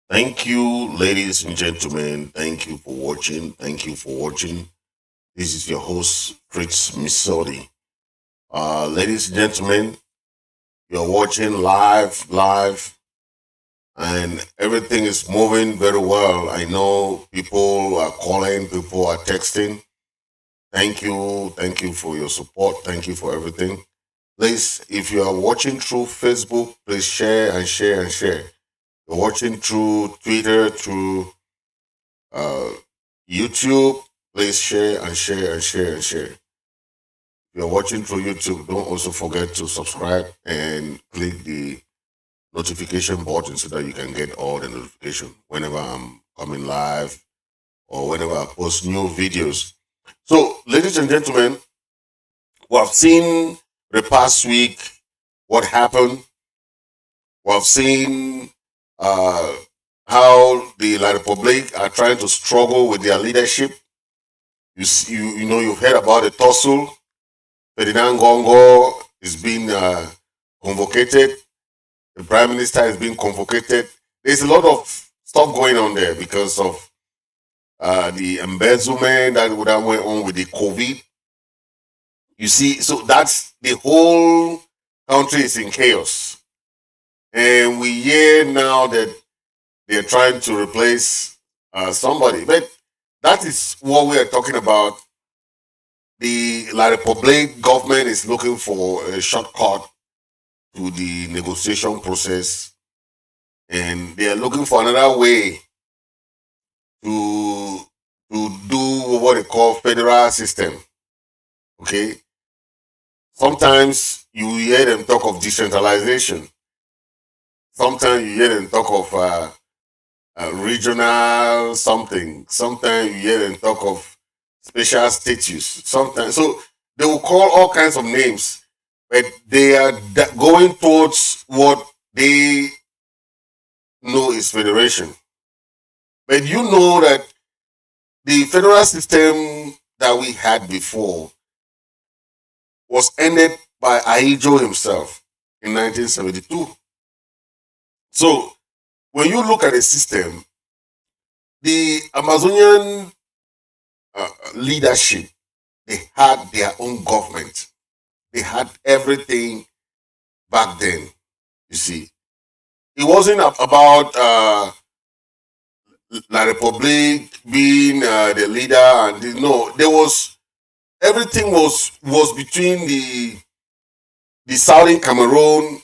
Thank you, ladies and gentlemen. Thank you for watching. Thank you for watching. This is your host, Fritz Misodi. Ladies and gentlemen, you're watching live, and everything is moving very well. I know people are calling, people are texting. Thank you for your support. Thank you for everything. Please, if you are watching through Facebook, please share and share and share. You're watching through Twitter, through uh, YouTube, please share and share and share and share. If you're watching through YouTube, don't also forget to subscribe and click the notification button so that you can get all the notification whenever I'm coming live or whenever I post new videos. So, ladies and gentlemen, we have seen the past week what happened. We have seen uh, how the La Republic are trying to struggle with their leadership. You've heard about the tussle. Ferdinand Gongo is being convocated. The prime minister is being convocated. There's a lot of stuff going on there because of the embezzlement that would have went on with the COVID. You see, so that's the whole country is in chaos. And we hear now that they're trying to replace somebody. But that is what we are talking about. The La Republic government is looking for a shortcut to the negotiation process, and they are looking for another way to do what they call federal system. Okay, sometimes you hear them talk of decentralization. Sometimes you hear them talk of regional something. Sometimes you hear them talk of special status. Sometimes, so they will call all kinds of names, but they are going towards what they know is federation. But you know that the federal system that we had before was ended by Aijo himself in 1972. So when you look at the system, the Amazonian leadership, they had their own government. They had everything back then. You see, it wasn't about La Republique being the leader, and no, there was everything was between the Southern Cameroon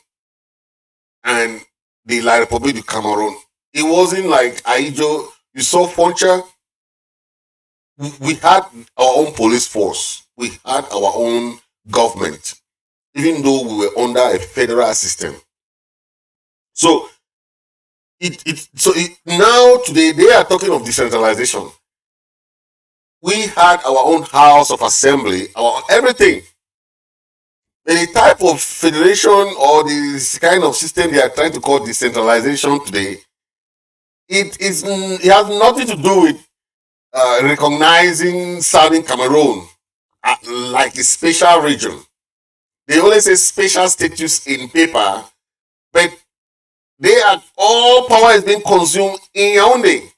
and the La Republique of Cameroon. It wasn't like Aijo. You saw Foncha. We had our own police force. We had our own government, even though we were under a federal system. So now today they are talking of decentralization. We had our own house of assembly, our everything. The type of federation or this kind of system they are trying to call decentralization today, it has nothing to do with recognizing Southern Cameroon like a special region. They only say special status in paper, but they are all power is being consumed in Yaoundé.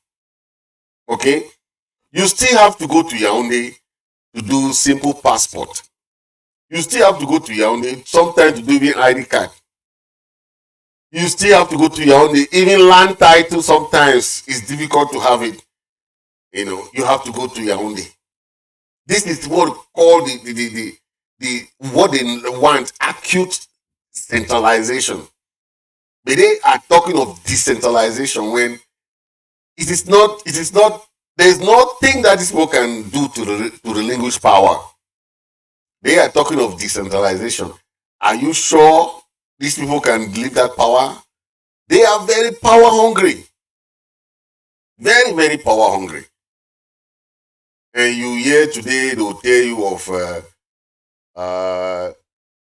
Okay, you still have to go to Yaoundé to do simple passport. You still have to go to Yaoundé sometimes to do even ID card. You still have to go to Yaoundé. Even land title sometimes is difficult to have it. You have to go to Yaoundé. This is what call the what they want acute centralization. But they are talking of decentralization when it is not. There is nothing that this people can do to relinquish power. They are talking of decentralization. Are you sure these people can leave that power? They are very power hungry. Very, very power hungry. And you hear today, they will tell you of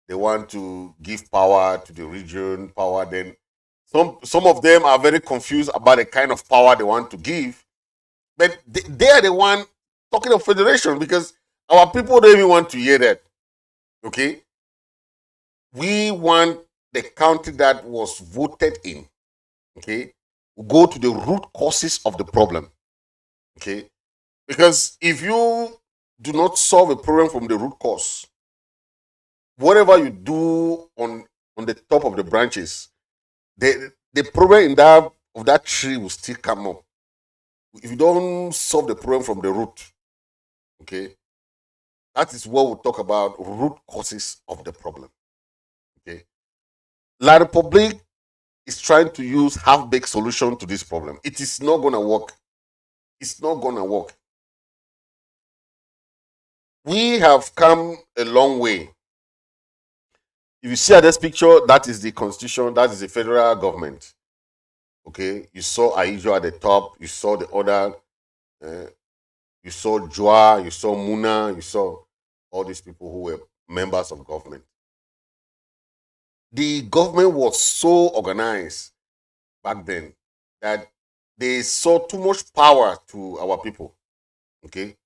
they want to give power to the region, power. Then some of them are very confused about the kind of power they want to give. But they are the one talking of federation because our people don't even want to hear that. Okay? We want the country that was voted in. Okay? go to the root causes of the problem. Okay, because if you do not solve a problem from the root cause, whatever you do on the top of the branches, the problem in that tree will still come up. If you don't solve the problem from the root, okay, that is what we'll talk about, root causes of the problem. Okay, La Republic is trying to use half-baked solution to this problem. It is not gonna work. It's not gonna work. We have come a long way. If you see at this picture, that is the constitution, that is the federal government. Okay, you saw Ayuk at the top, you saw the other, you saw Joa, you saw Muna, you saw all these people who were members of government. The government was so organized back then that they saw too much power to our people. Okay,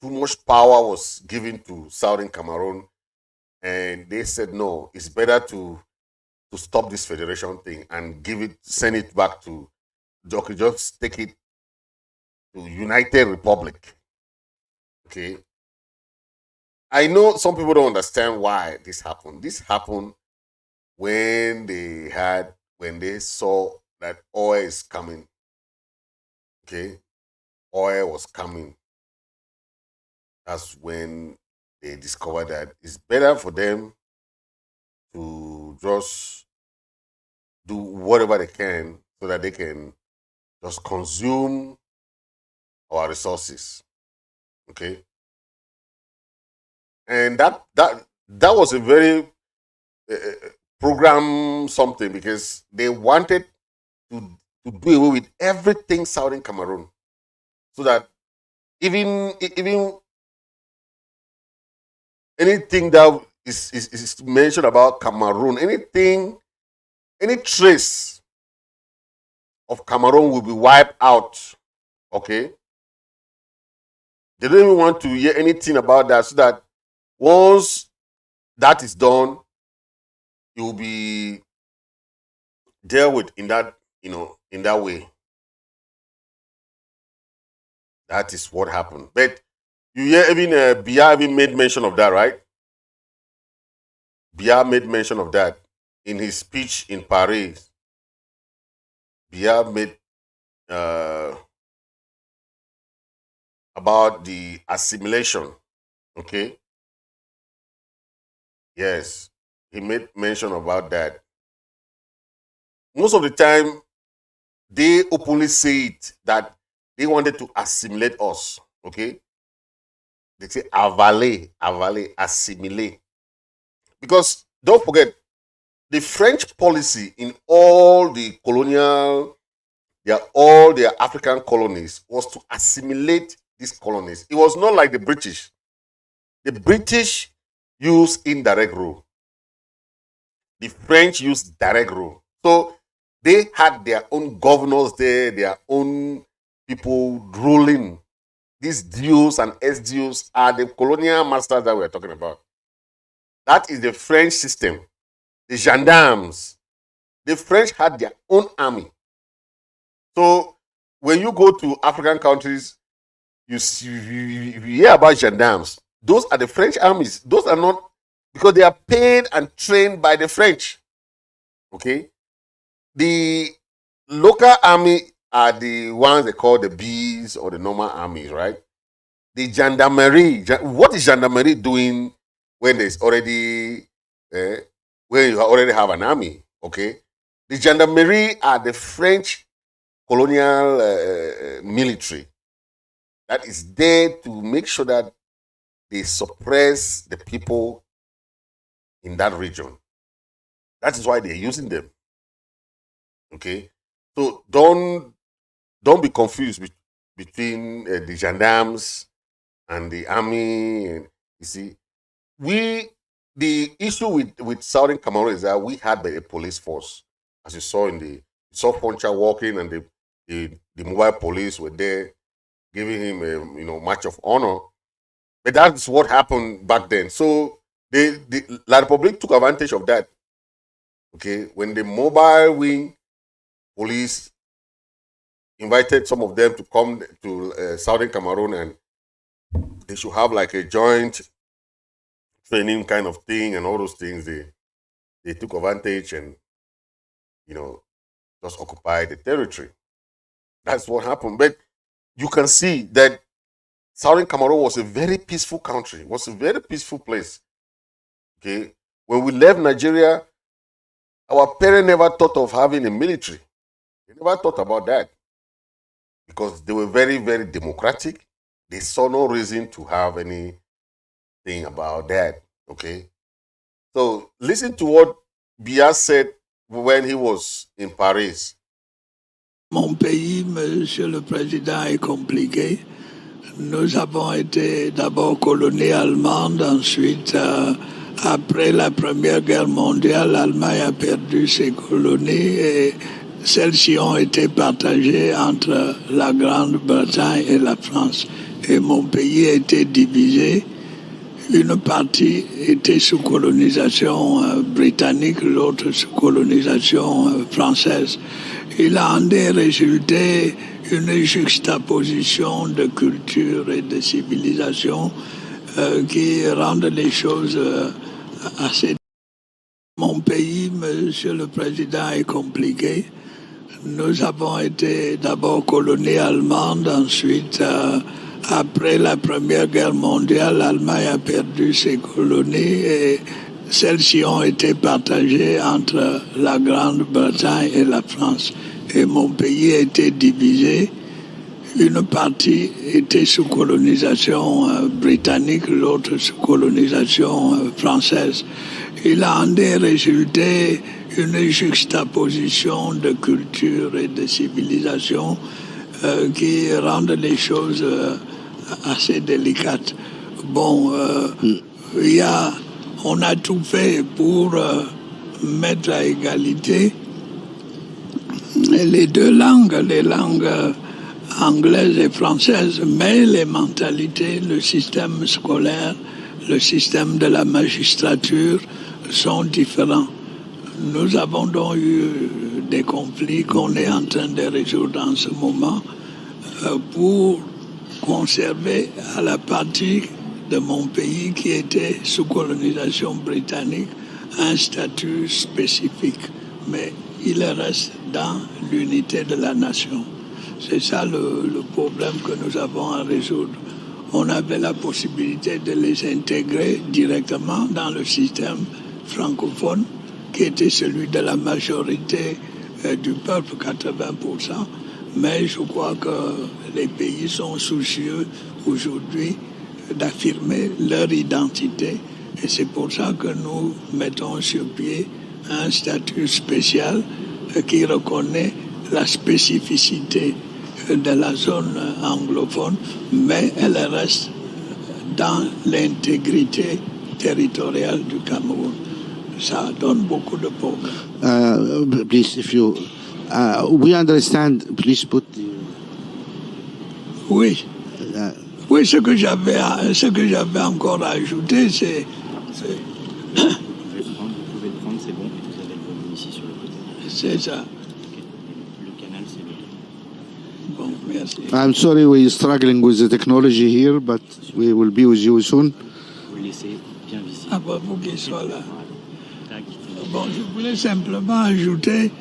too much power was given to Southern Cameroon, and they said no, it's better to stop this federation thing and send it back to just take it to United Republic. Okay. I know some people don't understand why this happened. This happened when they saw that oil is coming. Okay. Oil was coming. That's when they discovered that it's better for them to just do whatever they can so that they can just consume our resources. Okay. And that was a very program something, because they wanted to do away with everything Southern Cameroon, so that even anything that is mentioned about Cameroon, any trace of Cameroon will be wiped out. Okay, they don't even want to hear anything about that, so that once that is done, it will be dealt with in that way. That is what happened. But you hear even Biya even made mention of that, right? Biya made mention of that in his speech in Paris. Biya made about the assimilation. Okay. Yes, he made mention about that. Most of the time, they openly say it, that they wanted to assimilate us. Okay, they say avaler, assimilate. Because don't forget, the French policy in all the all their African colonies was to assimilate these colonies. It was not like the British. The British used indirect rule. The French used direct rule. So they had their own governors there, their own people ruling. These dues and SDUs are the colonial masters that we're talking about. That is the French system. The gendarmes. The French had their own army. So when you go to African countries, you hear about gendarmes. Those are the French armies. Those are not, because they are paid and trained by the French. Okay? The local army are the ones they call the bees or the normal armies, right? The gendarmerie, what is gendarmerie doing when there's already, when you already have an army? Okay? The gendarmerie are the French colonial military that is there to make sure that they suppress the people in that region. That is why they're using them. Okay, so don't be confused between the gendarmes and the army. And you see, the issue with Southern Cameroon is that we had a police force, as you saw you saw Poncha walking, and the mobile police were there giving him a march of honor. But that's what happened back then. So the La Republic took advantage of that. Okay, when the mobile wing police invited some of them to come to Southern Cameroon, and they should have like a joint training kind of thing and all those things. They took advantage and, just occupied the territory. That's what happened. But you can see that Southern Cameroon was a very peaceful country, was a very peaceful place. Okay. When we left Nigeria, our parents never thought of having a military. They never thought about that because they were very, very democratic. They saw no reason to have anything about that. Okay. So listen to what Biya said when he was in Paris. Mon pays, Monsieur le Président, est compliqué. Nous avons été d'abord colonie allemande, ensuite, après la Première Guerre mondiale, l'Allemagne a perdu ses colonies et celles-ci ont été partagées entre la Grande-Bretagne et la France. Et mon pays a été divisé. Une partie était sous colonisation britannique, l'autre sous colonisation française. Il en est résulté une juxtaposition de culture et de civilisation qui rendent les choses assez... Mon pays, Monsieur le Président, est compliqué. Nous avons été d'abord colonie allemande, ensuite, après la Première Guerre mondiale, l'Allemagne a perdu ses colonies et celles-ci ont été partagées entre la Grande-Bretagne et la France. Et mon pays a été divisé. Une partie était sous colonisation britannique, l'autre sous colonisation française. Il en est résulté une juxtaposition de culture et de civilisation qui rendent les choses assez délicates. Bon, on a tout fait pour mettre à égalité les deux langues, les langues anglaises et françaises, mais les mentalités, le système scolaire, le système de la magistrature sont différents. Nous avons donc eu des conflits qu'on est en train de résoudre en ce moment pour conserver à la partie de mon pays qui était sous colonisation britannique un statut spécifique. Mais il reste dans l'unité de la nation. C'est ça le problème que nous avons à résoudre. On avait la possibilité de les intégrer directement dans le système francophone, qui était celui de la majorité du peuple, 80%. Mais je crois que les pays sont soucieux aujourd'hui d'affirmer leur identité. Et c'est pour ça que nous mettons sur pied un statut spécial qui reconnaît la spécificité de la zone anglophone, mais elle reste dans l'intégrité territoriale du Cameroun. Ça donne beaucoup de problèmes. Please, if you... we understand, please put... Oui. Oui, ce que j'avais encore à ajouter, c'est... Vous pouvez le prendre, c'est bon. Vous avez le volume ici sur le côté. C'est ça. Okay. Le canal, c'est le... Bon, merci. I'm sorry we're struggling with the technology here, but we will be with you soon. Vous le laissez bien visible. Ah bah, vous qui soit là. Bon, je voulais simplement ajouter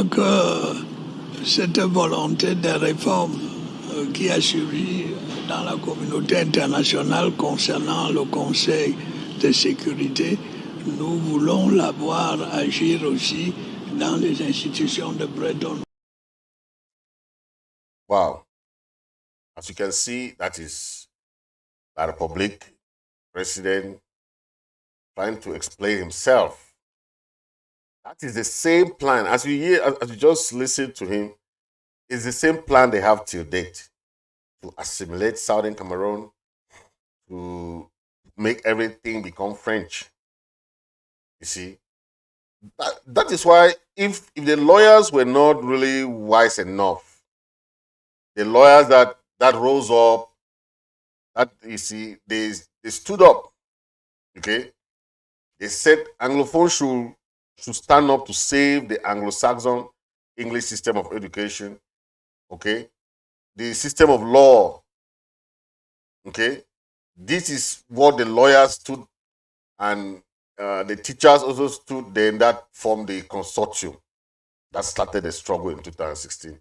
que cette volonté de réforme qui a surgi dans la communauté internationale concernant le Conseil de sécurité, nous voulons la voir agir aussi dans les institutions de Bretton Woods. Wow. As you can see, that is the Republic president trying to explain himself. That is the same plan. As you just listen to him, it's the same plan they have till date to assimilate Southern Cameroon, to make everything become French. You see, that is why if the lawyers were not really wise enough, the lawyers that rose up, that you see, they stood up. Okay, they said Anglophone should stand up to save the Anglo-Saxon English system of education. okay, the system of law, okay, this is what the lawyers stood and the teachers also stood then that formed the consortium that started the struggle in 2016.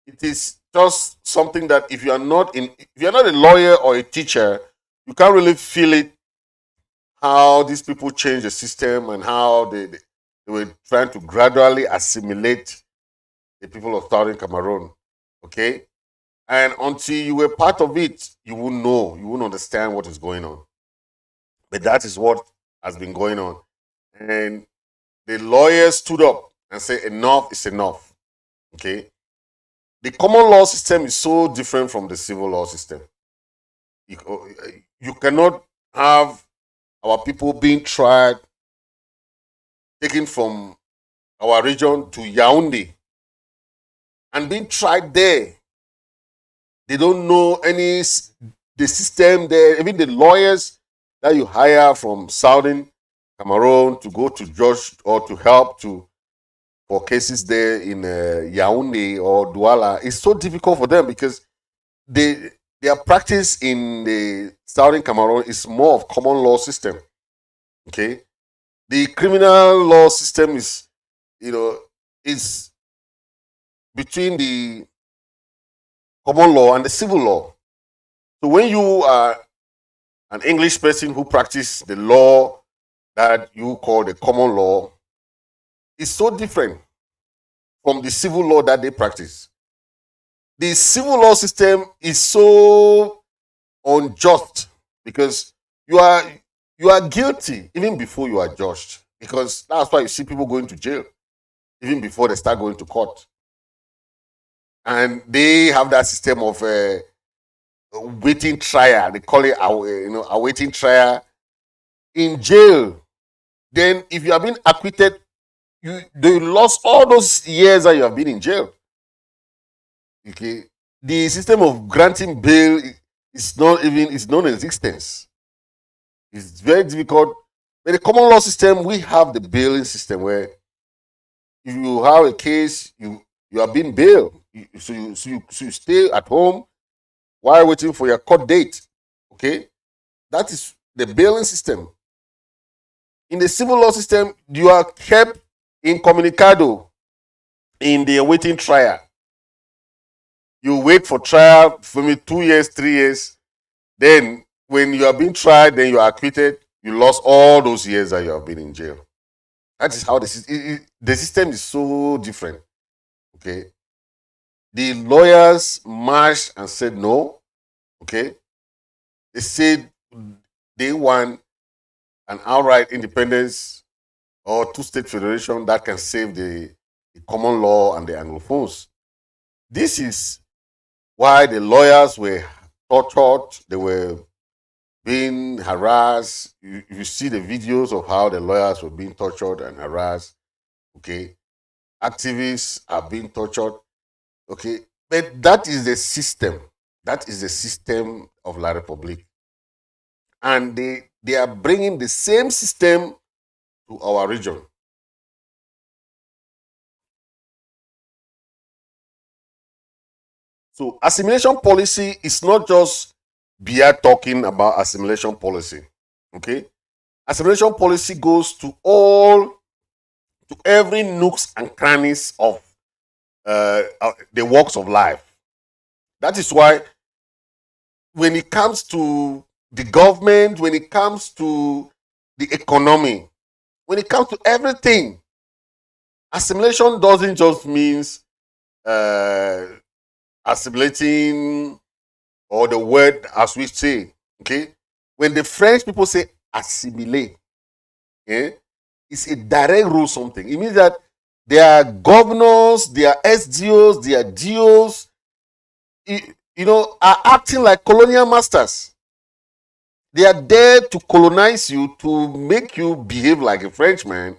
It is just something that if you're not a lawyer or a teacher, you can't really feel it, how these people changed the system and how they were trying to gradually assimilate the people of Southern Cameroon. Okay? And until you were part of it, you won't know, you won't understand what is going on. But that is what has been going on. And the lawyers stood up and said, enough is enough. Okay? The common law system is so different from the civil law system. You cannot have our people being tried, taken from our region to Yaoundé, and being tried there. They don't know the system there. Even the lawyers that you hire from Southern Cameroon to go to judge or to help for cases there in Yaoundé or Douala, it's so difficult for them because their practice in the Southern Cameroon is more of common law system. Okay, the criminal law system is between the common law and the civil law. So when you are an English person who practice the law that you call the common law, it's so different from the civil law that they practice. The civil law system is so unjust because you are guilty even before you are judged, because that's why you see people going to jail even before they start going to court. And they have that system of waiting trial. They call it awaiting trial in jail. Then if you have been acquitted, they lost all those years that you have been in jail. Okay, the system of granting bail is non-existent. It's very difficult. In the common law system, we have the bailing system where if you have a case, you are being bailed. So you stay at home while waiting for your court date. Okay, that is the bailing system. In the civil law system, you are kept incommunicado in the awaiting trial. You wait for trial for maybe 2 years, 3 years. Then when you are being tried, then you are acquitted. You lost all those years that you have been in jail. That is how the system is so different. Okay. The lawyers marched and said no. Okay. They said they want an outright independence or two-state federation that can save the common law and the Anglophones. This is why the lawyers were tortured. They were being harassed. You see the videos of how the lawyers were being tortured and harassed. Okay. Activists are being tortured. Okay. But that is the system. That is the system of La République. And they are bringing the same system to our region. So assimilation policy is not just Biya talking about assimilation policy. Okay? Assimilation policy goes to every nooks and crannies of the walks of life. That is why when it comes to the government, when it comes to the economy, when it comes to everything, assimilation doesn't just mean assimilating, or the word as we say. Okay, when the French people say assimilate, it's a direct rule something. It means that their governors, their SDOs, their DOs, are acting like colonial masters. They are there to colonize you, to make you behave like a Frenchman,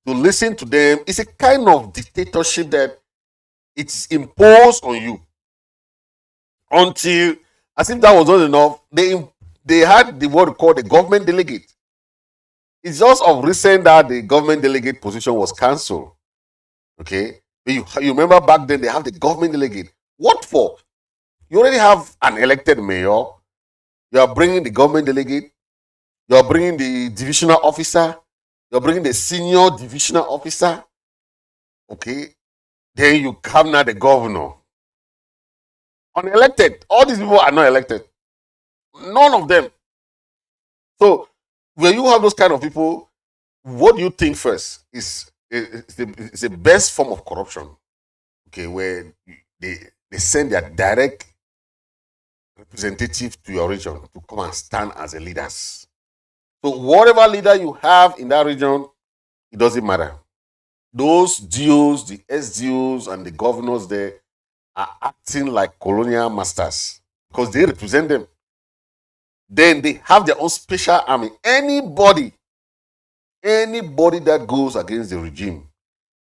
to listen to them. It's a kind of dictatorship that it's imposed on you. Until, as if that was not enough, they had what called the government delegate. It's just of recent that the government delegate position was cancelled. Okay, you remember back then they have the government delegate. What for? You already have an elected mayor. You are bringing the government delegate. You are bringing the divisional officer. You are bringing the senior divisional officer. Okay. Then you have now the governor. Unelected. All these people are not elected. None of them. So when you have those kind of people, what do you think first is the best form of corruption? Okay, where they send their direct representative to your region to come and stand as a leaders. So whatever leader you have in that region, it doesn't matter. Those DOs, the SDOs, and the governors there are acting like colonial masters because they represent them. Then they have their own special army. Anybody that goes against the regime,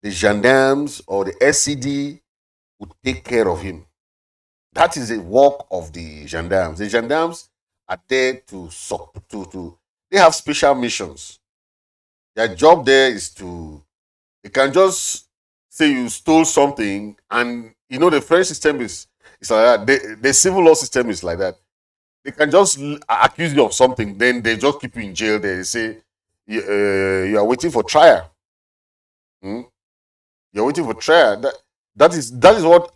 the gendarmes or the SCD would take care of him. That is the work of the gendarmes. The gendarmes are there to they have special missions. Their job there is they can just say you stole something, and you know the French system is like that. The civil law system is like that. They can just accuse you of something, then they just keep you in jail. They say you are waiting for trial. You're waiting for trial. That is what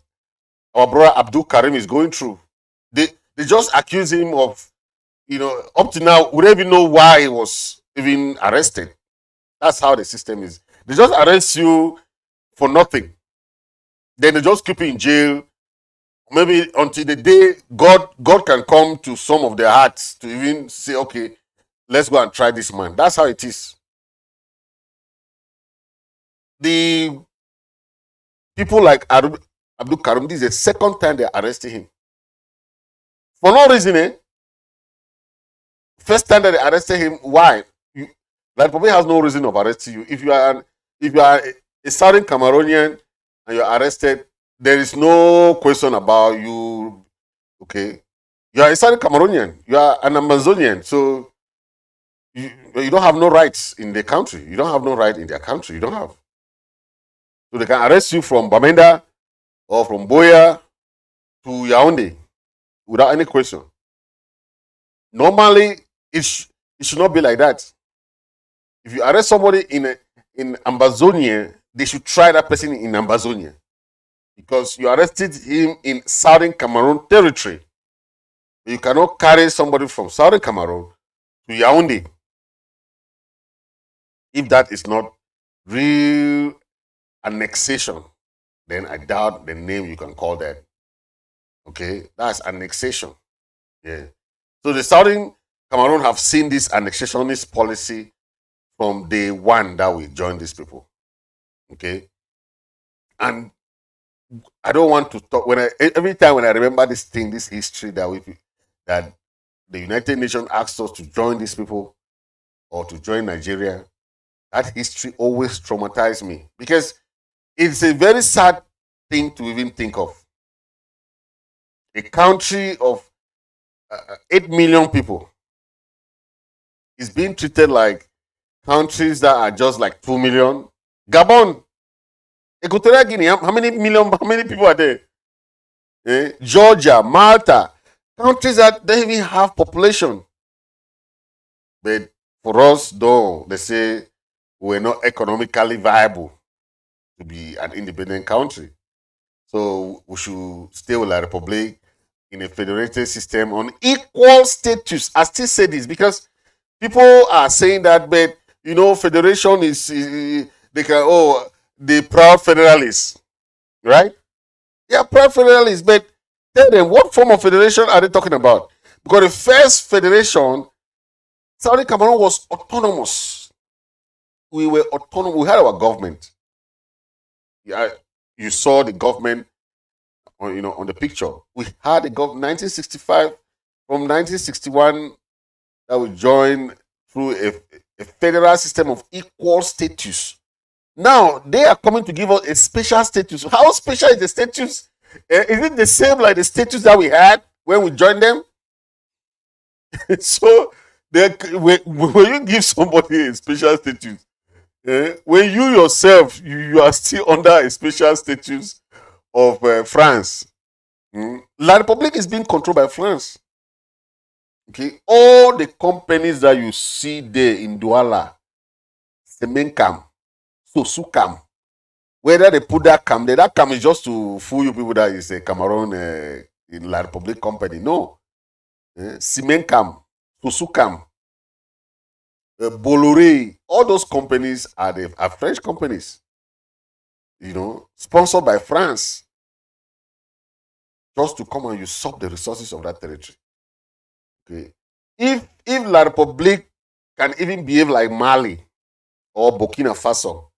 our brother Abdul Karim is going through. They just accuse him of, up to now, we don't even know why he was even arrested. That's how the system is. They just arrest you for nothing. Then they just keep you in jail. Maybe until the day God can come to some of their hearts to even say, okay, let's go and try this man. That's how it is. The people like Abdul Karim, this is the second time they're arresting him. For no reason, eh? First time that they arrested him, why? Like probably has no reason of arresting you. If you are a Southern Cameroonian and you're arrested, there is no question about you. Okay, you are a Southern Cameroonian. You are an Ambazonian, so you don't have no rights in the country. You don't have no right in their country. You don't have. So they can arrest you from Bamenda or from Boya to Yaoundé without any question. Normally, it should not be like that. If you arrest somebody in Ambazonia, they should try that person in Ambazonia, because you arrested him in Southern Cameroon territory. You cannot carry somebody from Southern Cameroon to Yaoundé if that is not real annexation. Then I doubt the name you can call that. Okay, that's annexation. Yeah. So the Southern Cameroon have seen this annexationist policy from day one that we joined these people. Okay. And I don't want to talk every time when I remember this thing, this history that the United Nations asked us to join these people or to join Nigeria, that history always traumatized me, because it's a very sad thing to even think of. A country of 8 million people is being treated like countries that are just like 2 million. Gabon, Equatorial Guinea, how many people are there? Georgia, Malta, countries that don't even have population. But for us, though, they say we're not economically viable to be an independent country. So we should stay with La Republic in a federated system on equal status. I still say this because people are saying that, but federation is they can the proud federalists, right? Yeah, proud federalists, but tell them what form of federation are they talking about? Because the first federation, Southern Cameroon was autonomous. We were autonomous. We had our government. Yeah, you saw the government on the picture. We had a government 1965, from 1961 that we joined through a federal system of equal status. Now they are coming to give us a special status. How special is the status? Is it the same like the status that we had when we joined them? So when you give somebody a special status, when you yourself you are still under a special status of France. La République is being controlled by France. Okay, all the companies that you see there in Douala, Semencam, Sosukam, whether they put that cam there, that cam is just to fool you people that is a Cameroon in La République company. No. Semencam, Sosukam, Bolloré, all those companies are French companies, sponsored by France, just to come and usurp the resources of that territory. Okay, if La République can even behave like Mali or Burkina Faso,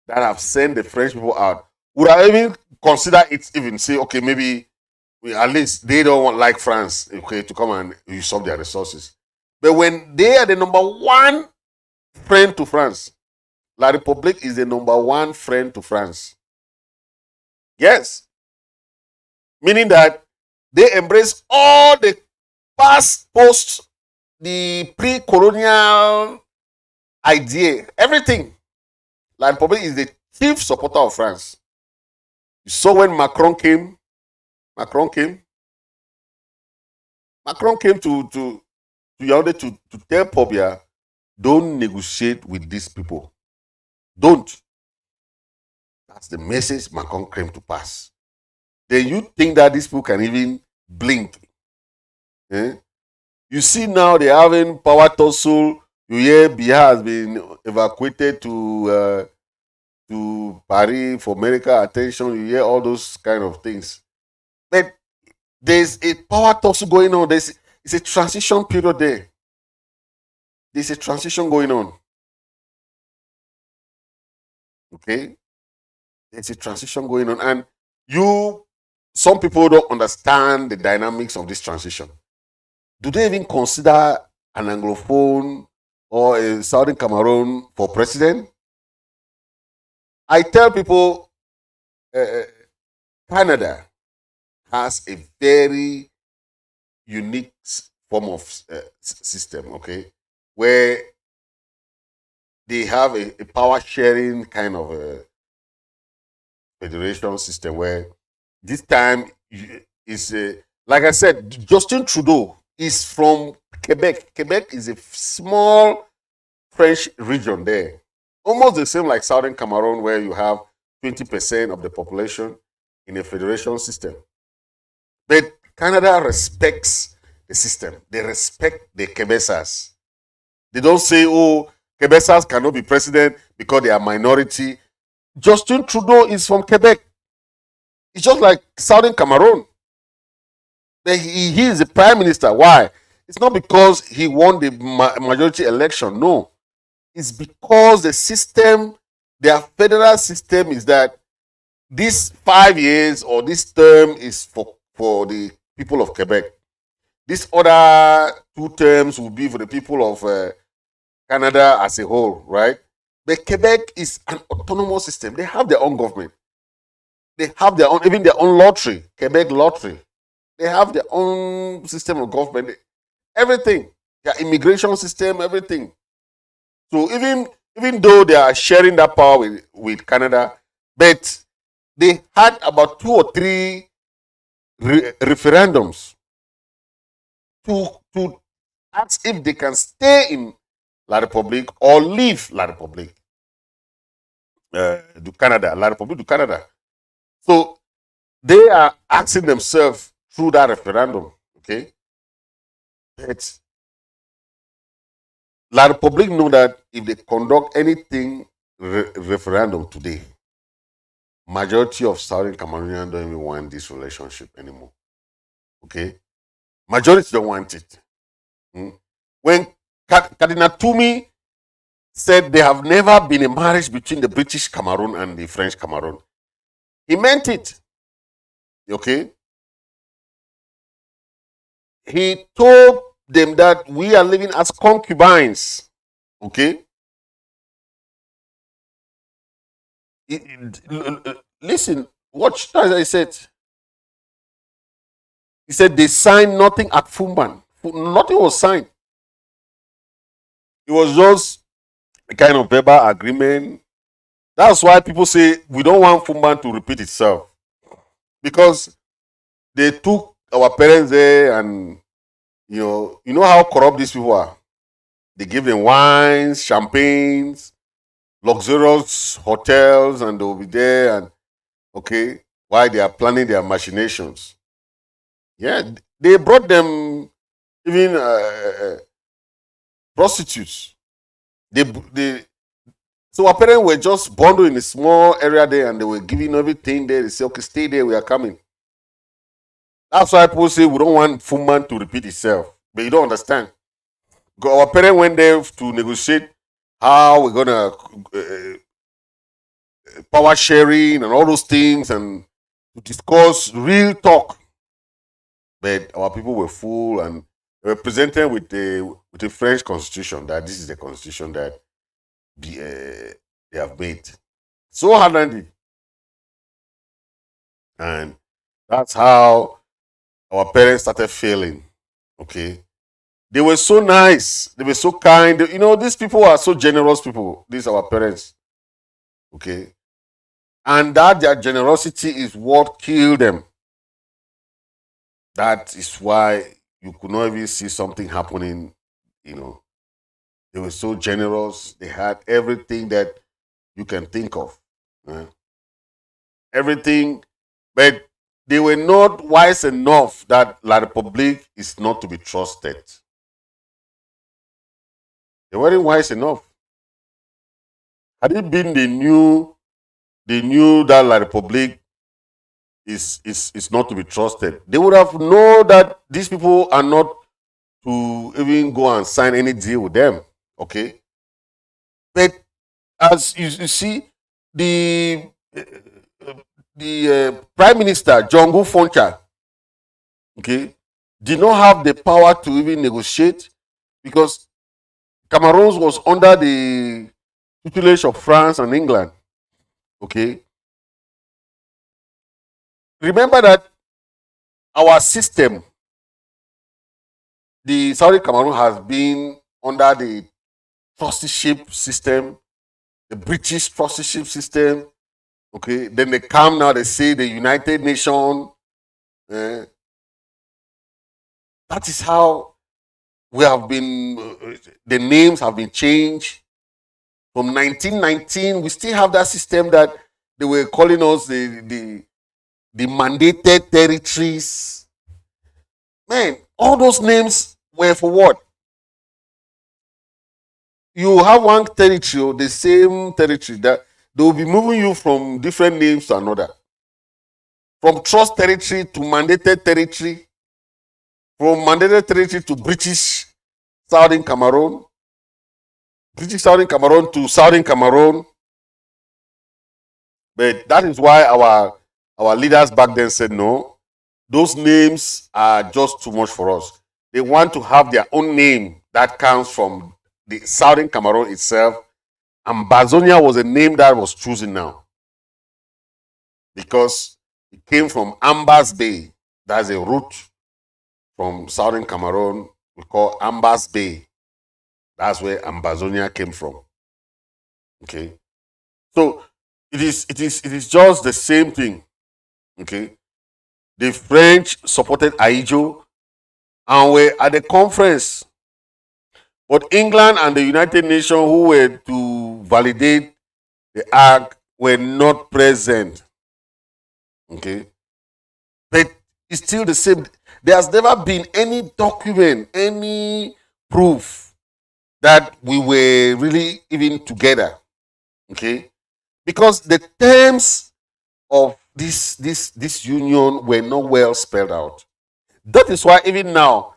that have sent the French people out, would I even consider it? Even say, okay, maybe at least they don't want like France, okay, to come and usurp their resources. But when they are the number one friend to France, La République is the number one friend to France. Yes. Meaning that they embrace all the past, post, the pre-colonial idea, everything. La République is the chief supporter of France. You saw when Macron came to Yaoundé to tell Pobia, don't negotiate with these people. Don't. That's the message Macron came to pass. Then you think that these people can even blink? You see now they're having power tussle. You hear Biya has been evacuated to Paris for medical attention. You hear all those kind of things. But there's a power tussle going on. It's a transition period there. There's a transition going on. Okay? There's a transition going on. And some people don't understand the dynamics of this transition. Do they even consider an Anglophone or a Southern Cameroon for president? I tell people Canada has a very unique form of system, okay, where they have a power sharing kind of a federation system where this time is, like I said, Justin Trudeau is from Quebec. Quebec is a small French region there. Almost the same like Southern Cameroon, where you have 20% of the population in a federation system. But Canada respects the system. They respect the Quebecers. They don't say, oh, Quebecers cannot be president because they are minority. Justin Trudeau is from Quebec. It's just like Southern Cameroon. He is the prime minister. Why? It's not because he won the majority election. No. It's because the system, their federal system, is that this 5 years or this term is for the people of Quebec. This other 2 terms will be for the people of Canada as a whole, right? But Quebec is an autonomous system. They have their own government. They have their own, even their own lottery, Quebec lottery. They have their own system of government. Everything. Their immigration system, everything. So even though they are sharing that power with Canada, but they had about 2 or 3 referendums to ask if they can stay in La République or leave La République du Canada, La République du Canada. So they are asking themselves through that referendum, okay? But La République know that if they conduct anything referendum today, majority of Southern Cameroonians don't even want this relationship anymore. Okay? Majority don't want it. When Cardinal Toumi said there have never been a marriage between the British Cameroon and the French Cameroon, he meant it. Okay? He told them that we are living as concubines. Okay? Listen, watch as I said. He said they signed nothing at Fumban. Nothing was signed. It was just a kind of verbal agreement. That's why people say we don't want Fumban to repeat itself. Because they took our parents there, and you know how corrupt these people are. They give them wines, champagnes, luxurious hotels, and they'll be there, and okay, while they are planning their machinations. Yeah, they brought them even prostitutes. They so our parents were just bundled in a small area there, and they were giving everything there. They say, okay, stay there, we are coming. That's why people say we don't want Fuman to repeat itself. But you don't understand. Because our parents went there to negotiate how we're gonna power sharing and all those things, and to discuss real talk. But our people were full, and they were presented with the French constitution, that this is the constitution that they have made. So hard-handed. And that's how our parents started failing. Okay. They were so nice. They were so kind. You know, these people are so generous people. These are our parents. Okay. And that their generosity is what killed them. That is why you could not even see something happening. You know, they were so generous. They had everything that you can think of. Everything. But they were not wise enough that La Republique is not to be trusted. They weren't wise enough. Had it been they knew that La Republique is not to be trusted, they would have known that these people are not to even go and sign any deal with them. Okay. But as you see, the Prime Minister Jongo Foncha, okay, did not have the power to even negotiate, because Cameroon was under the tutelage of France and England. Okay. Remember that our system, the Saudi Cameroon, has been under the trusteeship system, the British trusteeship system. Okay. Then they come now, they say the United Nations. That is how we have been, the names have been changed. From 1919, we still have that system that they were calling us the mandated territories. Man, all those names were for what? You have one territory, the same territory, that they will be moving you from different names to another. From trust territory to mandated territory, from mandated territory to British Southern Cameroon, British Southern Cameroon to Southern Cameroon. But that is why our leaders back then said, no, those names are just too much for us. They want to have their own name that comes from the Southern Cameroon itself. Ambazonia was a name that was chosen now, because it came from Ambas Bay. That's a route from Southern Cameroon we call Ambas Bay. That's where Ambazonia came from. Okay. So it is just the same thing. Okay. The French supported Aijo and were at the conference. But England and the United Nations, who were to validate the act, were not present. Okay. But it's still the same. There has never been any document, any proof that we were really even together. Okay. Because the terms of this union were not well spelled out. That is why even now,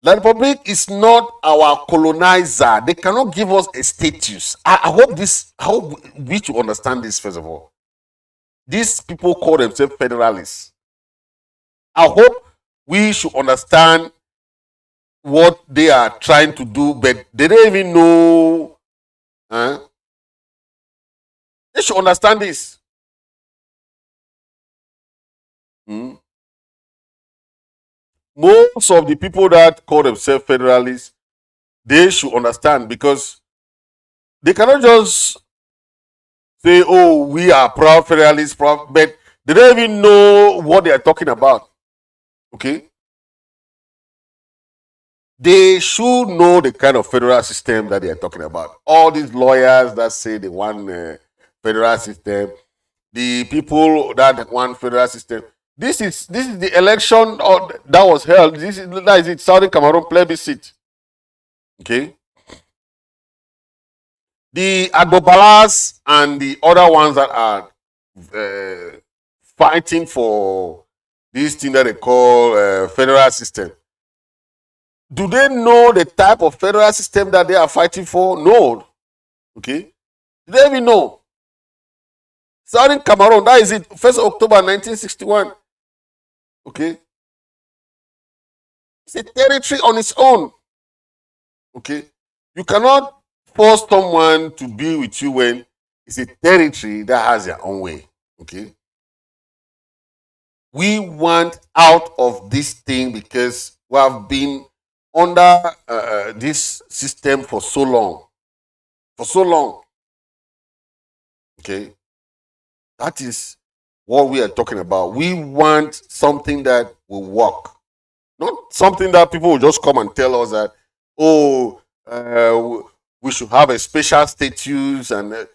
the Republic is not our colonizer. They cannot give us a status. I hope we should understand this first of all. These people call themselves federalists. I hope we should understand what they are trying to do, but they don't even know. They should understand this. Most of the people that call themselves federalists, they should understand, because they cannot just say, oh, we are proud federalists, but They don't even know what they are talking about. Okay? They should know the kind of federal system that they are talking about. All these lawyers that say they want a federal system, the people that want federal system. This is the election that was held. That is it. Southern Cameroon plebiscite. Okay. The Agbobalas and the other ones that are fighting for this thing that they call federal system. Do they know the type of federal system that they are fighting for? No. Okay. Do they even know? Southern Cameroon, that is it. 1st October 1961. Okay. It's a territory on its own. Okay. You cannot force someone to be with you when it's a territory that has their own way. Okay. We want out of this thing because we have been under this system for so long. For so long. Okay. That is what we are talking about. We want something that will work. Not something that people will just come and tell us that, oh, we should have a special status. And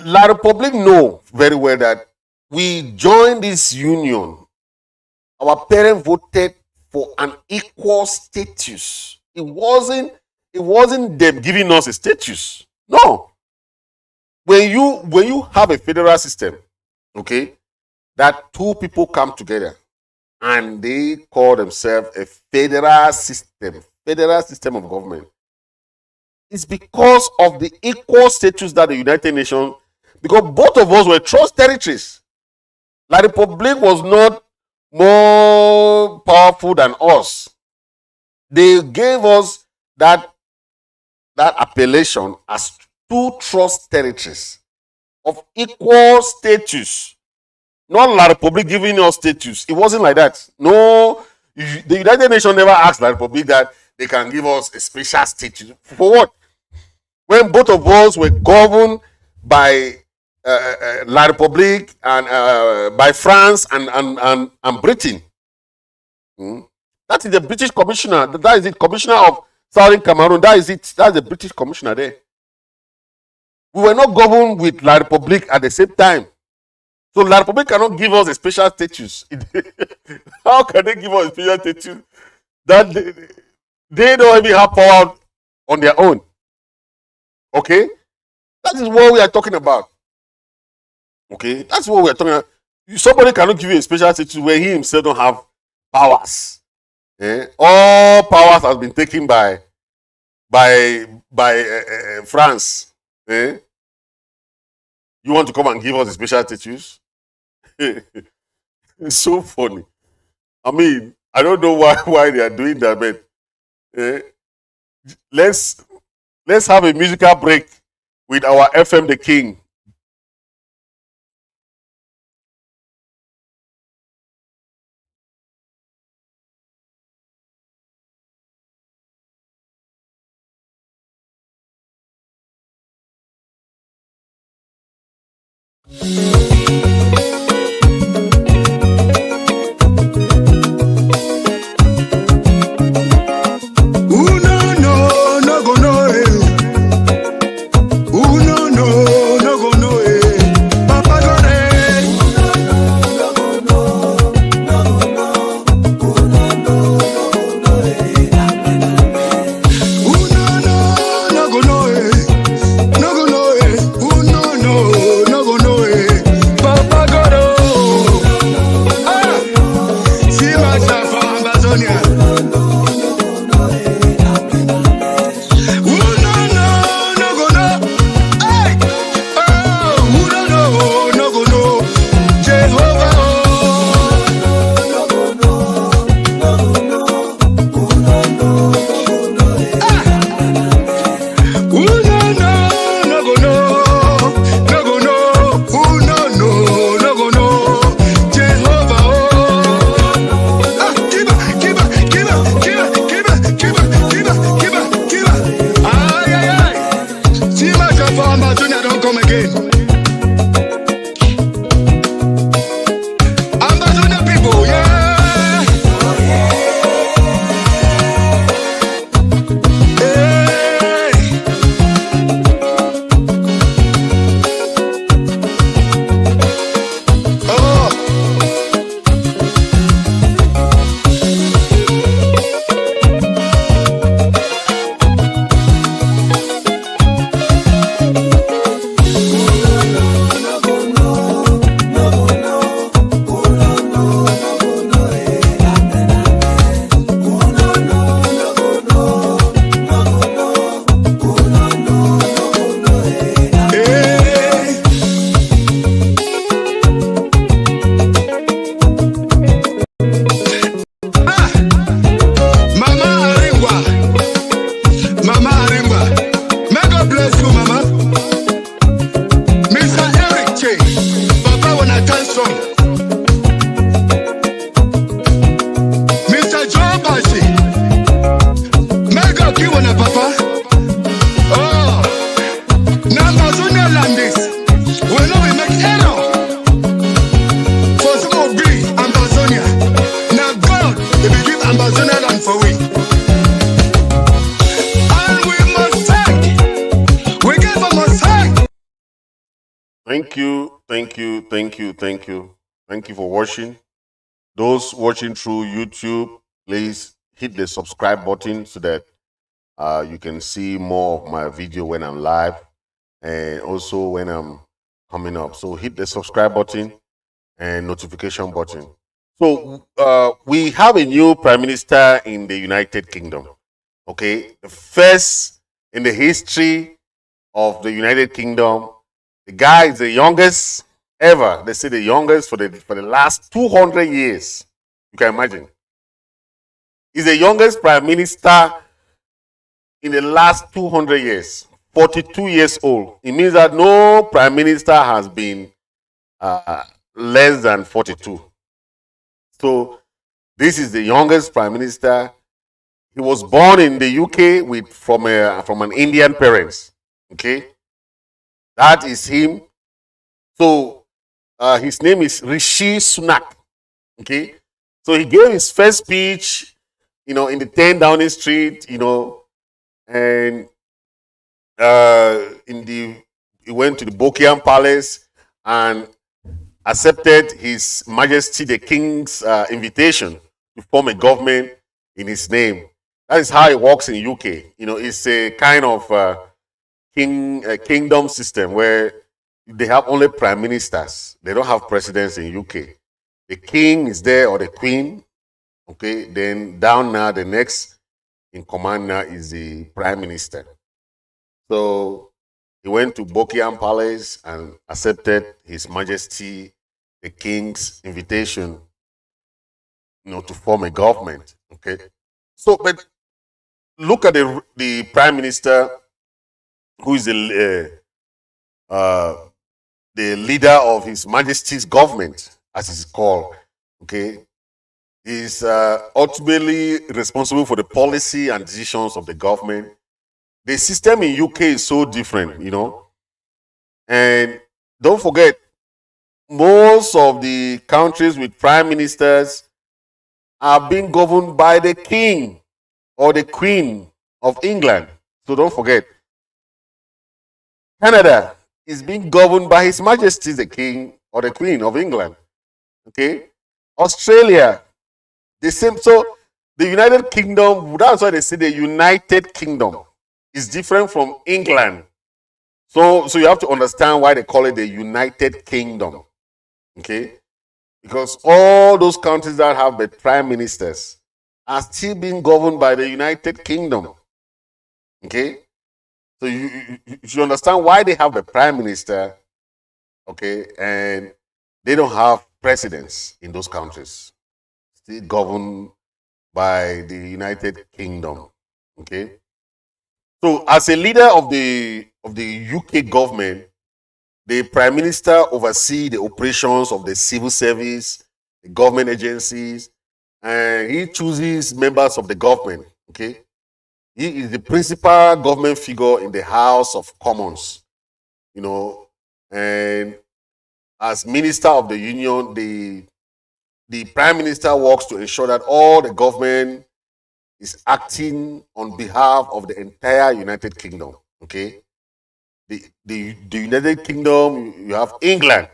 La Republic know very well that we joined this union. Our parents voted for an equal status. It wasn't them giving us a status. No. When you have a federal system, okay, that two people come together and they call themselves a federal system of government, it's because of the equal status that the United Nations, because both of us were trust territories. La Republic was not more powerful than us. They gave us that appellation as two trust territories of equal status. Not La Republic giving us status. It wasn't like that. No, the United Nations never asked La Republic that they can give us a special status. For what? When both of us were governed by La Republic and by France and Britain. That is the British commissioner. That is the commissioner of Southern Cameroon. That is it. That's the British commissioner there. We were not governed with La Republic at the same time. So La Republic cannot give us a special status. How can they give us a special status? That they don't even have power on their own. Okay? That is what we are talking about. Okay? That's what we are talking about. Somebody cannot give you a special status where he himself don't have powers. All powers has been taken by France. You want to come and give us a special status? It's so funny. I mean, I don't know why they are doing that, but let's have a musical break with our FM the King. No go know Thank you, thank you, thank you, thank you. Thank you for watching. Those watching through YouTube, please hit the subscribe button so that you can see more of my video when I'm live and also when I'm coming up. So hit the subscribe button and notification button. So we have a new prime minister in the United Kingdom. Okay, the first in the history of the United Kingdom. The guy is the youngest ever. They say the youngest for the last 200 years. You can imagine. He's the youngest prime minister in the last 200 years. 42 years old. It means that no prime minister has been less than 42. So this is the youngest prime minister. He was born in the UK with from an Indian parents. Okay, that is him. So his name is Rishi Sunak. Okay, so he gave his first speech, in the 10 Downing Street, and he went to the Buckingham Palace and accepted His Majesty the King's invitation to form a government in his name. That is how it works in UK. It's a kind of kingdom system where they have only prime ministers. They don't have presidents in UK. The king is there or the queen. Okay, then down now the next in command now is the prime minister. So he went to Buckingham Palace and accepted His Majesty the King's invitation, to form a government. Okay, so but look at the prime minister, who is the leader of His Majesty's government, as it's called. Okay, is ultimately responsible for the policy and decisions of the government. The system in UK is so different, and don't forget, most of the countries with prime ministers are being governed by the king or the queen of England. So don't forget, Canada is being governed by His Majesty the King or the Queen of England. Okay, Australia, the same. So the United Kingdom, that's why they say the United Kingdom is different from England. So you have to understand why they call it the United Kingdom. Okay, because all those countries that have the prime ministers are still being governed by the United Kingdom. Okay, so you should understand why they have the prime minister. Okay, and they don't have presidents in those countries, still governed by the United Kingdom. Okay, so as a leader of the UK government, the prime minister oversees the operations of the civil service, the government agencies, and he chooses members of the government. Okay, he is the principal government figure in the House of Commons. And as Minister of the Union, the Prime Minister works to ensure that all the government is acting on behalf of the entire United Kingdom. Okay, the United Kingdom, you have England.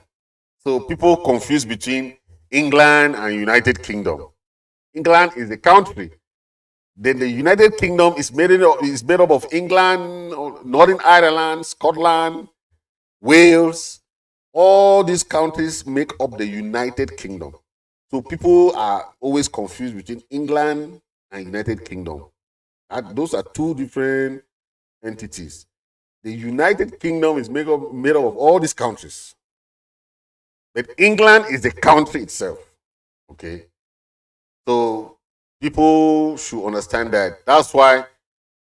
So people confuse between England and United Kingdom. England is a country. Then the United Kingdom is made up of England, Northern Ireland, Scotland, Wales. All these countries make up the United Kingdom. So people are always confused between England and United Kingdom. Those are two different entities. The United Kingdom is made up of all these countries. But England is the country itself. Okay. So people should understand that. That's why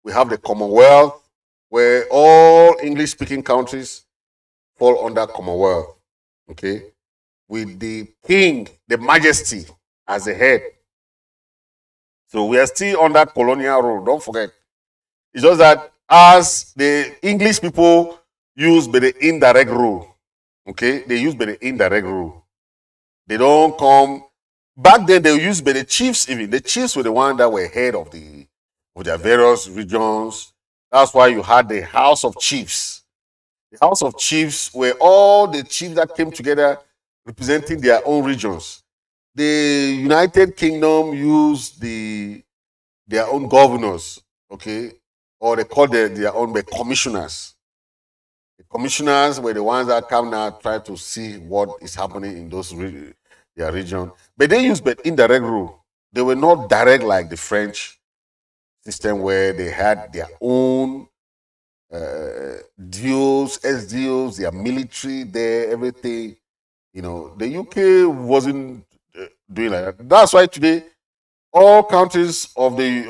we have the Commonwealth, where all English-speaking countries fall under Commonwealth. Okay. With the King, the Majesty, as the head. So we are still under colonial rule. Don't forget. It's just that as the English people use by the indirect rule. Okay, they use by the indirect rule. They don't come. Back then, they used by the chiefs. Even the chiefs were the ones that were head of their various regions. That's why you had the House of Chiefs. The House of Chiefs were all the chiefs that came together representing their own regions. The United Kingdom used their own governors, okay, or they called their own commissioners. The commissioners were the ones that come now try to see what is happening in their region. But they used indirect rule. They were not direct like the French system where they had their own deals, SDOs, their military there, everything. You know, the UK wasn't doing like that. That's why today all countries of the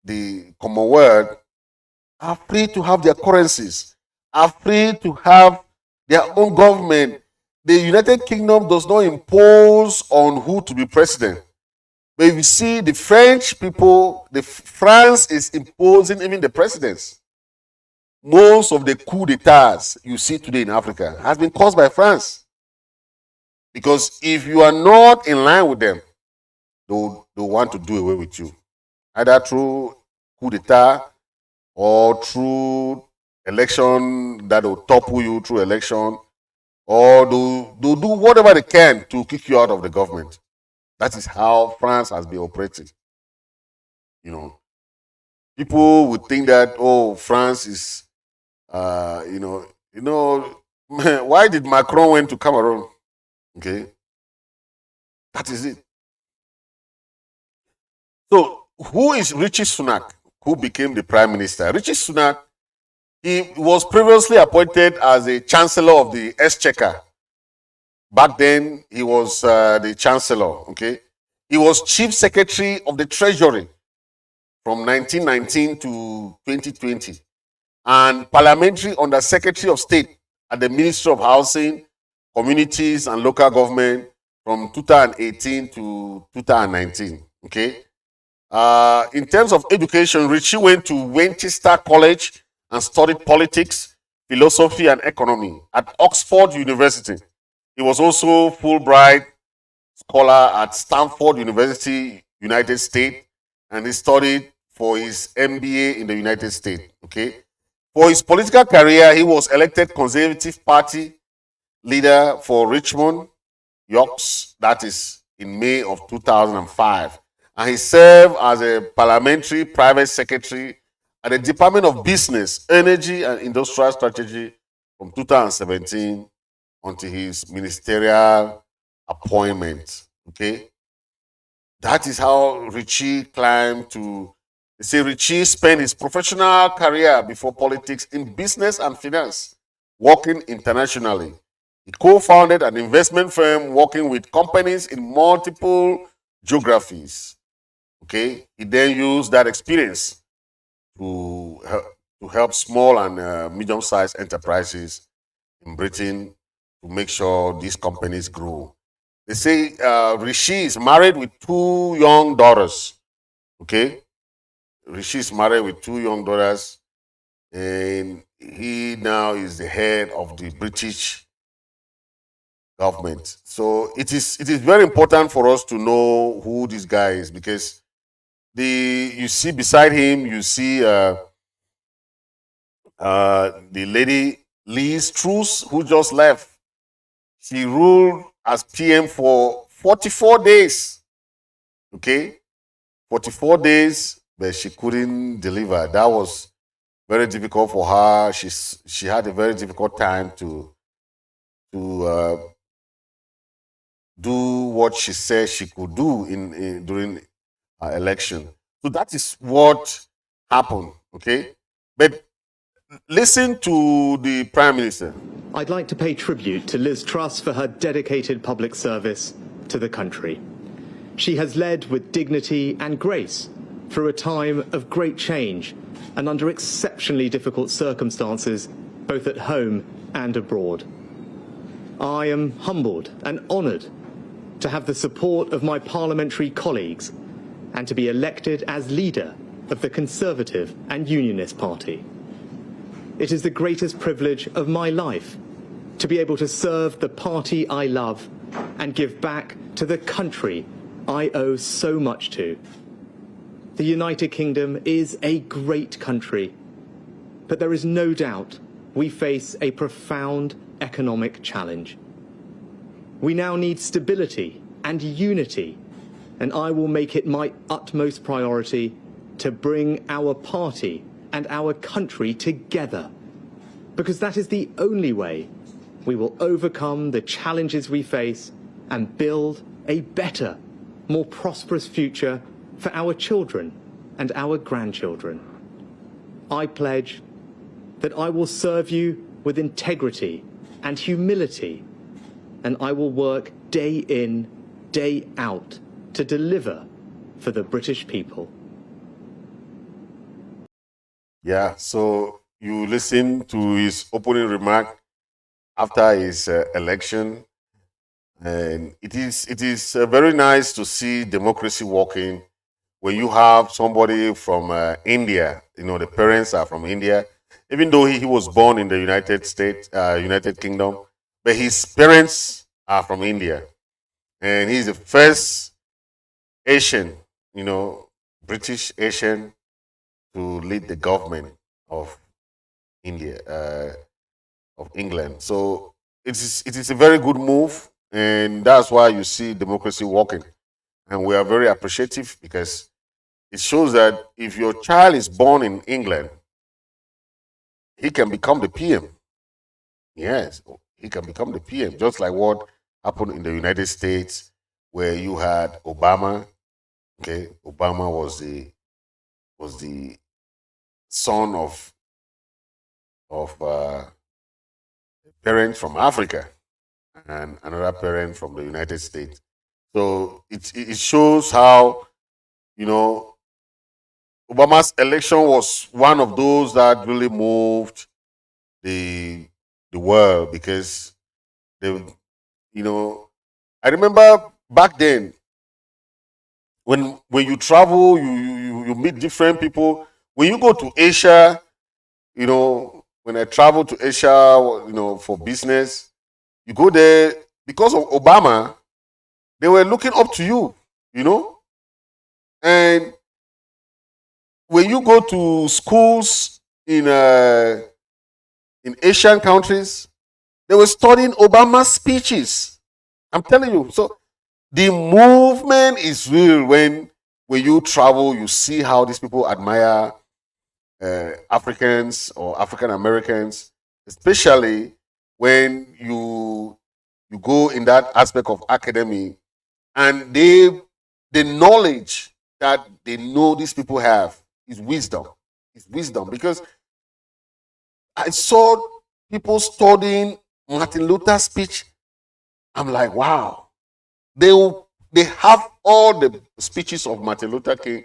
the Commonwealth are free to have their currencies, are free to have their own government. The United Kingdom does not impose on who to be president. But if you see the French people, France is imposing even the presidents. Most of the coup d'etats you see today in Africa has been caused by France. Because if you are not in line with them, they'll want to do away with you. Either through coup d'etat or through election that will topple you through election, or they'll do whatever they can to kick you out of the government. That is how France has been operating. You know, people would think that, oh, France is, why did Macron went to Cameroon? Okay, that is it. So, who is Rishi Sunak, who became the prime minister? Rishi Sunak, he was previously appointed as a chancellor of the Exchequer. Back then, he was the chancellor, okay? He was chief secretary of the treasury from 1919 to 2020 and parliamentary under secretary of state at the Ministry of Housing, Communities and Local Government from 2018 to 2019, okay? In terms of education, Richie went to Winchester College and studied politics, philosophy, and economy at Oxford University. He was also Fulbright scholar at Stanford University, United States, and he studied for his MBA in the United States. Okay. For his political career, he was elected Conservative Party leader for Richmond, Yorks, that is in May of 2005. And he served as a parliamentary private secretary at the Department of Business, Energy and Industrial Strategy from 2017 until his ministerial appointment. Okay? That is how Richie climbed to, they say Richie spent his professional career before politics in business and finance, working internationally. He co-founded an investment firm working with companies in multiple geographies. Okay, he then used that experience to help small and medium-sized enterprises in Britain to make sure these companies grow. They say Rishi is married with 2 young daughters. Okay, Rishi is married with 2 young daughters, and he now is the head of the British government. So it is very important for us to know who this guy is, because you see beside him, you see the lady Liz Truss, who just left. She ruled as PM for 44 days. Okay, 44 days, but she couldn't deliver. That was very difficult for her. She had a very difficult time to do what she said she could do during her election. So that is what happened, okay? But listen to the Prime Minister. I'd like to pay tribute to Liz Truss for her dedicated public service to the country. She has led with dignity and grace through a time of great change and under exceptionally difficult circumstances, both at home and abroad. I am humbled and honoured to have the support of my parliamentary colleagues and to be elected as leader of the Conservative and Unionist Party. It is the greatest privilege of my life to be able to serve the party I love and give back to the country I owe so much to. The United Kingdom is a great country, but there is no doubt we face a profound economic challenge. We now need stability and unity, and I will make it my utmost priority to bring our party and our country together, because that is the only way we will overcome the challenges we face and build a better, more prosperous future for our children and our grandchildren. I pledge that I will serve you with integrity and humility, and I will work day in, day out to deliver for the British people. Yeah, so you listen to his opening remark after his election, and it is very nice to see democracy working when you have somebody from India. You know, the parents are from India, even though he was born in the United States, United Kingdom, but his parents are from India, and he's the first Asian, you know, British Asian to lead the government of India, of England. So it is a very good move, and that's why you see democracy working. And we are very appreciative because it shows that if your child is born in England, he can become the PM. Yes, he can become the PM, just like what happened in the United States, where you had Obama. Okay, Obama was the son of parent from Africa and another parent from the United States. So it shows how, you know, Obama's election was one of those that really moved the world, because they, you know, I remember back then when you travel, you meet different people. When you go to Asia, you know, when I travel to Asia, you know, for business, you go there because of Obama. They were looking up to you, you know, and when you go to schools in Asian countries, they were studying Obama's speeches. I'm telling you. So the movement is real. When you travel, you see how these people admire Africans or African Americans, especially when you go in that aspect of academy, and the knowledge that they know these people have is wisdom. It's wisdom, because I saw people studying Martin Luther's speech. I'm like, wow. They have all the speeches of Martin Luther King,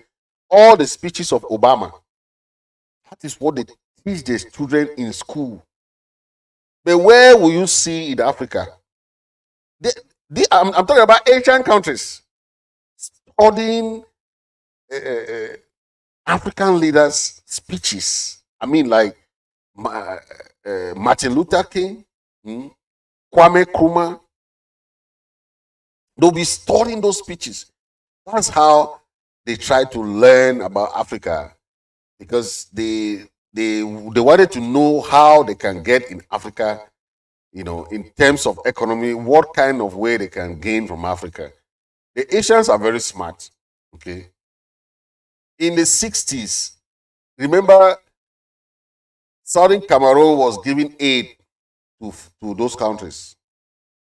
all the speeches of Obama. That is what they teach their children in school. But where will you see in Africa? I'm talking about Asian countries studying African leaders' speeches. I mean, like Martin Luther King, Kwame Nkrumah. They'll be studying those speeches. That's how they try to learn about Africa, because they wanted to know how they can get in Africa, you know, in terms of economy, what kind of way they can gain from Africa. The Asians are very smart. Okay. In the 60s, remember, Southern Cameroon was giving aid to those countries.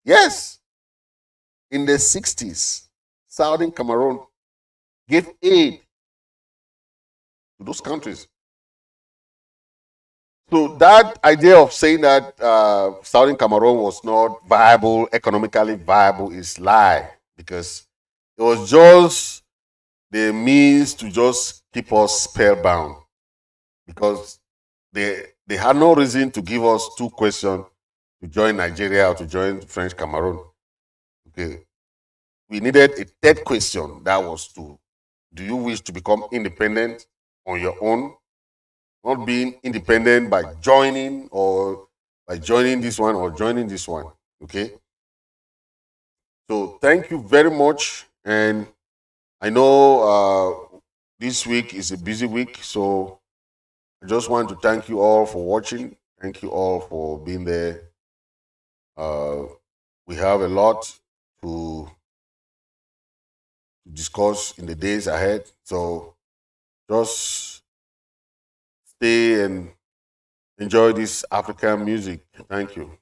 Yes. In the 60s, Southern Cameroon gave aid to those countries. So that idea of saying that Southern Cameroon was not viable, economically viable, is lie, because it was just the means to just keep us spellbound, because they had no reason to give us two questions to join Nigeria or to join French Cameroon. Okay. We needed a third question, that was do you wish to become independent on your own? Not being independent by joining, or by joining this one or joining this one. Okay. So thank you very much. And I know this week is a busy week, so I just want to thank you all for watching. Thank you all for being there. We have a lot to discuss in the days ahead. So just stay and enjoy this African music. Thank you.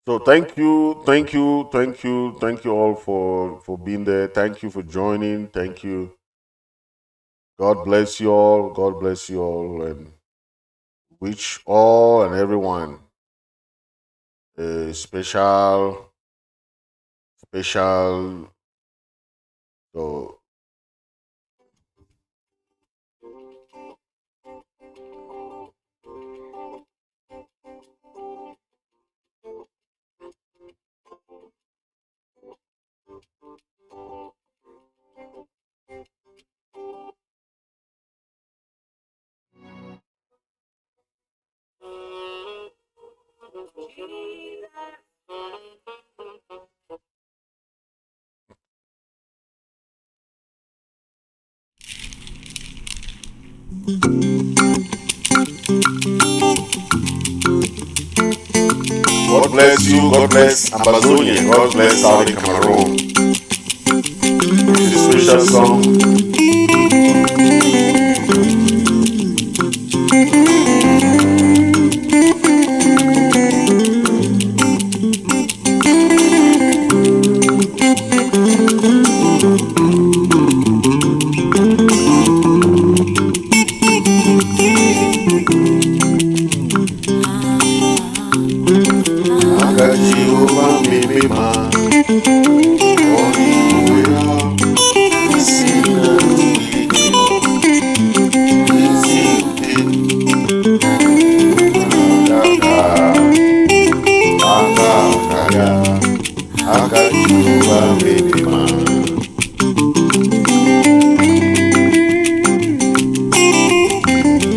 So thank you all for being there. Thank you for joining. Thank you. God bless you all. God bless you all, and wish all and everyone a special. So God bless you. God bless Ambazonian. God bless Southern Cameroon. This is a special song.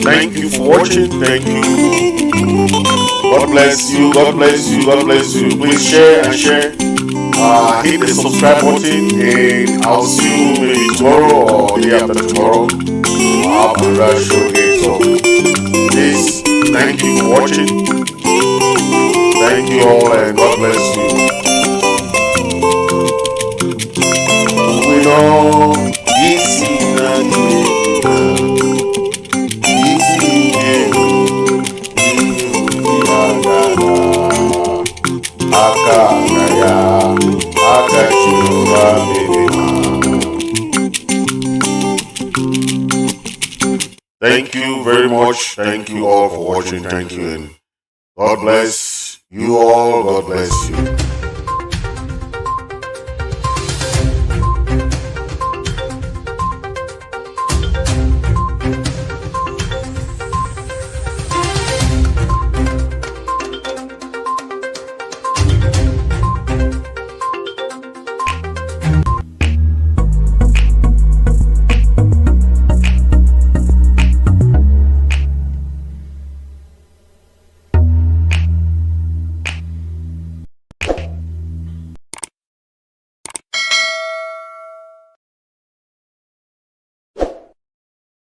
Thank you for watching. Thank you. God bless you. God bless you. God bless you. Please share and share. Hit the subscribe button, and I'll see you maybe tomorrow or the day after tomorrow. I'll have another show again. So please, thank you for watching. Thank you all, and God bless you. We know this is not Thank you very much. Thank you all for watching. Thank you, and God bless you all. God bless you.